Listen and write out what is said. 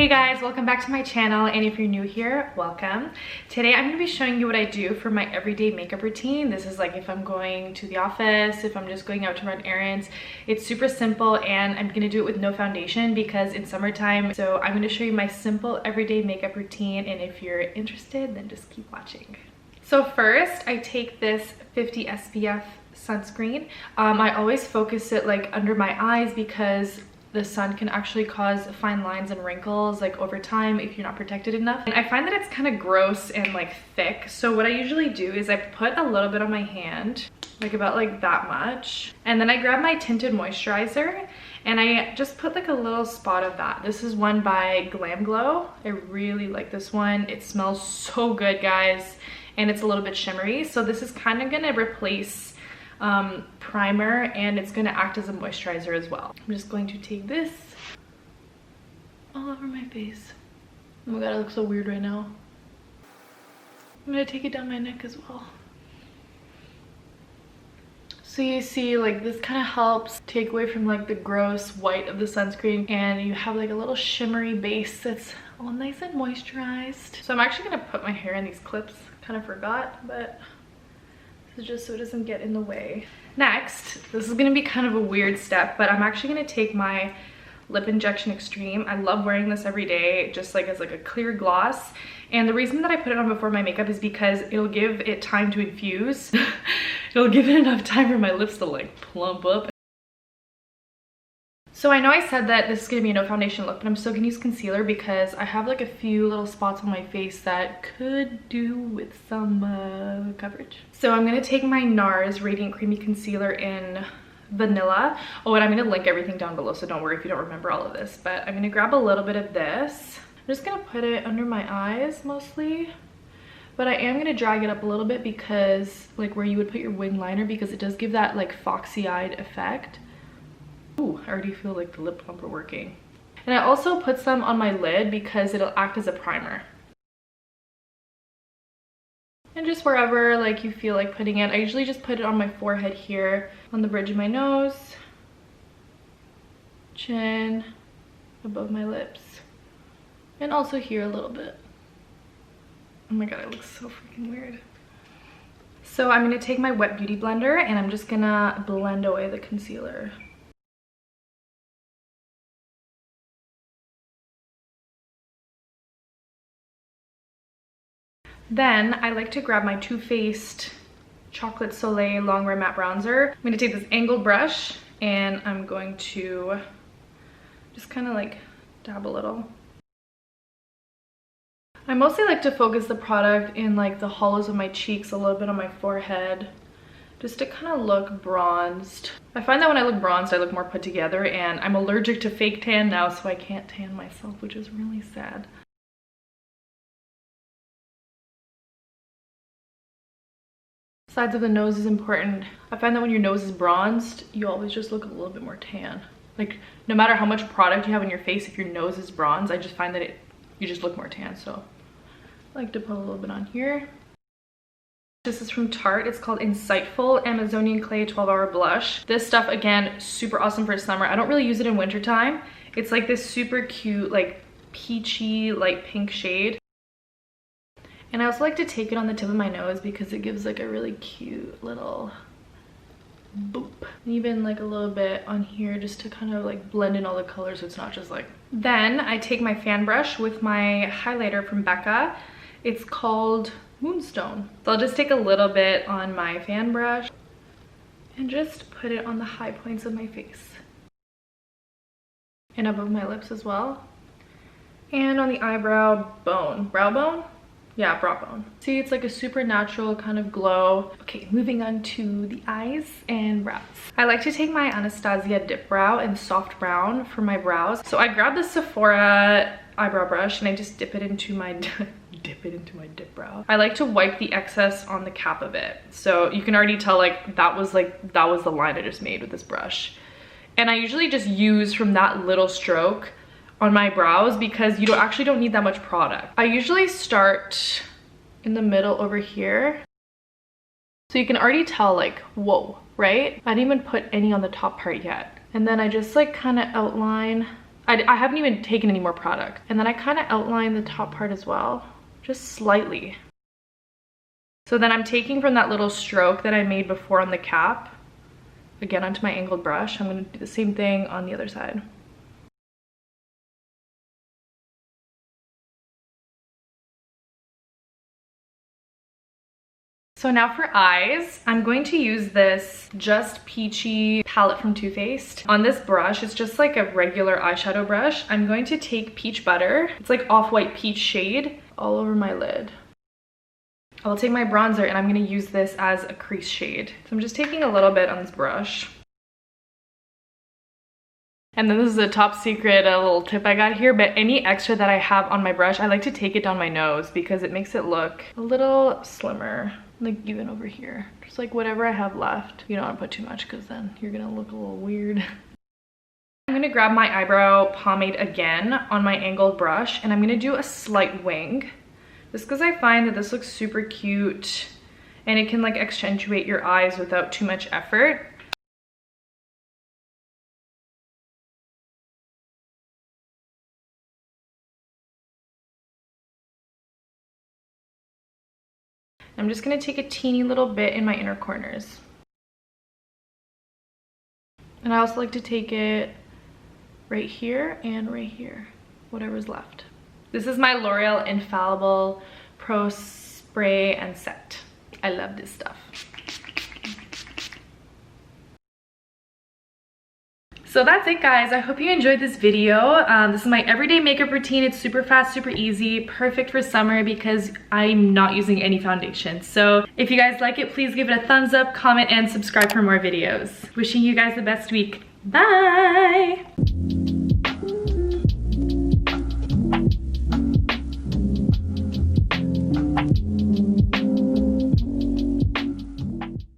Hey guys, welcome back to my channel, and if you're new here, welcome. Today I'm going to be showing you what I do for my everyday makeup routine. This is like if I'm going to the office, if I'm just going out to run errands. It's super simple and I'm going to do it with no foundation because it's summertime. So I'm going to show you my simple everyday makeup routine, and if you're interested, then just keep watching. So first, I take this 50 SPF sunscreen. I always focus it like under my eyes because the sun can actually cause fine lines and wrinkles like over time if you're not protected enough. And I find that it's kind of gross and like thick. So what I usually do is I put a little bit on my hand, like about like that much. And then I grab my tinted moisturizer and I just put like a little spot of that. This is one by GlamGlow. I really like this one. It smells so good, guys. And it's a little bit shimmery. So this is kind of gonna replace primer, and it's going to act as a moisturizer as well. I'm just going to take this all over my face. Oh my god, it looks so weird right now. I'm going to take it down my neck as well. So you see, like, this kind of helps take away from like the gross white of the sunscreen, and you have like a little shimmery base that's all nice and moisturized. So I'm actually going to put my hair in these clips. Kind of forgot, but just so it doesn't get in the way. Next, this is going to be kind of a weird step, but I'm actually going to take my Lip Injection Extreme. I love wearing this every day, just like as like a clear gloss. And the reason that I put it on before my makeup is because it'll give it time to infuse. It'll give it enough time for my lips to like plump up. So I know I said that this is going to be a no foundation look, but I'm still going to use concealer because I have like a few little spots on my face that could do with some coverage. So I'm going to take my Nars Radiant Creamy Concealer in Vanilla. Oh, and I'm going to link everything down below, so don't worry if you don't remember all of this. But I'm going to grab a little bit of this. I'm just going to put it under my eyes mostly. But I am going to drag it up a little bit because, like where you would put your wing liner, because it does give that like foxy-eyed effect. Ooh, I already feel like the lip plumper working. And I also put some on my lid because it'll act as a primer. And just wherever like you feel like putting it. I usually just put it on my forehead here, on the bridge of my nose, chin, above my lips, and also here a little bit. Oh my god, it looks so freaking weird. So I'm going to take my wet beauty blender and I'm just gonna blend away the concealer. Then I like to grab my Too Faced Chocolate Soleil Long Wear Matte Bronzer. I'm going to take this angled brush and I'm going to just kind of like dab a little. I mostly like to focus the product in like the hollows of my cheeks, a little bit on my forehead, just to kind of look bronzed. I find that when I look bronzed, I look more put together, and I'm allergic to fake tan now, so I can't tan myself, which is really sad. Sides of the nose is important. I find that when your nose is bronzed, you always just look a little bit more tan. Like no matter how much product you have on your face, if your nose is bronzed, I just find that you just look more tan. So I like to put a little bit on here. This is from Tarte. It's called Insightful Amazonian Clay 12-Hour Blush. This stuff, again, super awesome for summer. I don't really use it in wintertime. It's like this super cute, like peachy, light pink shade. And I also like to take it on the tip of my nose because it gives like a really cute little boop. And even like a little bit on here just to kind of like blend in all the colors so it's not just like. Then I take my fan brush with my highlighter from Becca. It's called Moonstone. So I'll just take a little bit on my fan brush and just put it on the high points of my face. And above my lips as well. And on the eyebrow bone. Brow bone? Yeah, brow bone. See, it's like a super natural kind of glow. Okay, moving on to the eyes and brows. I like to take my Anastasia Dipbrow in soft brown for my brows. So I grab the Sephora eyebrow brush and I just dip it into my Dipbrow. I like to wipe the excess on the cap of it. So you can already tell like that was the line I just made with this brush. And I usually just use from that little stroke on my brows because you actually don't need that much product. I usually start in the middle over here. So you can already tell like, whoa, right? I didn't even put any on the top part yet. And then I just like kind of outline I haven't even taken any more product. And then I kind of outline the top part as well, just slightly. So then I'm taking from that little stroke that I made before on the cap, again onto my angled brush. I'm going to do the same thing on the other side. So now for eyes, I'm going to use this Just Peachy palette from Too Faced. On this brush, it's just like a regular eyeshadow brush. I'm going to take Peach Butter. It's like off-white peach shade all over my lid. I'll take my bronzer and I'm going to use this as a crease shade. So I'm just taking a little bit on this brush. And then this is a top secret little tip I got here, but any extra that I have on my brush, I like to take it down my nose because it makes it look a little slimmer. Like even over here, just like whatever I have left. You don't want to put too much because then you're gonna look a little weird. I'm gonna grab my eyebrow pomade again on my angled brush and I'm gonna do a slight wing, just because I find that this looks super cute and it can like accentuate your eyes without too much effort. I'm just gonna take a teeny little bit in my inner corners. And I also like to take it right here and right here, whatever's left. This is my L'Oreal Infallible Pro Spray and Set. I love this stuff. So that's it, guys. I hope you enjoyed this video. This is my everyday makeup routine. It's super fast, super easy, perfect for summer because I'm not using any foundation. So if you guys like it, please give it a thumbs up, comment, and subscribe for more videos. Wishing you guys the best week. Bye!